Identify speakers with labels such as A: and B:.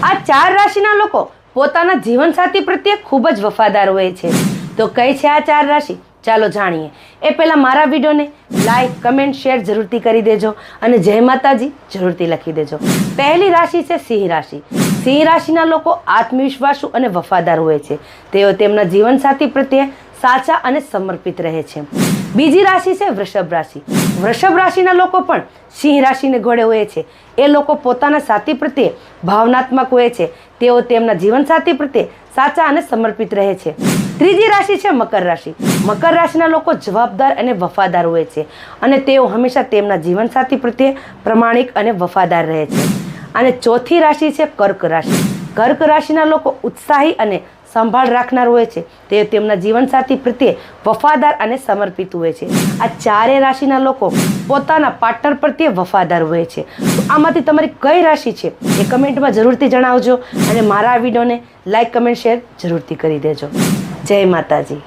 A: આ 4 રાશિના લોકો પોતાના જીવનસાથી પ્રત્યે ખૂબ જ વફાદાર હોય છે. તો કઈ છે આ 4 રાશિ? ચાલો જાણીએ. એ પહેલાં મારા વિડીયોને લાઈક, કમેન્ટ, શેર જરૂરથી કરી દેજો અને જય માતાજી જરૂરથી લખી દેજો. પહેલી રાશિ છે સિંહ રાશિ. સિંહ રાશિના લોકો આત્મવિશ્વાસુ અને વફાદાર હોય છે. તેઓ તેમના જીવનસાથી પ્રત્યે સાચા અને સમર્પિત રહે છે. બીજી રાશિ છે વૃષભ રાશિ. વૃષભ રાશિના લોકો પણ સિંહ રાશિને ઘોડે હોય છે. એ લોકો પોતાના સાથી પ્રત્યે ભાવનાત્મક હોય છે. તેઓ તેમના જીવનસાથી પ્રત્યે સાચા અને સમર્પિત રહે છે. ત્રીજી રાશિ છે મકર રાશિ. મકર રાશિના લોકો જવાબદાર અને વફાદાર હોય છે અને તેઓ હંમેશા તેમના જીવનસાથી પ્રત્યે પ્રમાણિક અને વફાદાર રહે છે. અને ચોથી રાશિ છે કર્ક રાશિ. કર્ક રાશિના લોકો ઉત્સાહી અને સંભાળ રાખનાર હોય છે. તેઓ તેમના જીવનસાથી પ્રત્યે વફાદાર અને સમર્પિત હોય છે. આ 4 રાશિના લોકો પોતાના પાર્ટનર પ્રત્યે વફાદાર હોય છે. તો આમાંથી તમારી કઈ રાશિ છે એ કમેન્ટમાં જરૂરથી જણાવજો અને મારા આ વિડીયોને લાઈક, કમેન્ટ, શેર જરૂરથી કરી દેજો. જય માતાજી.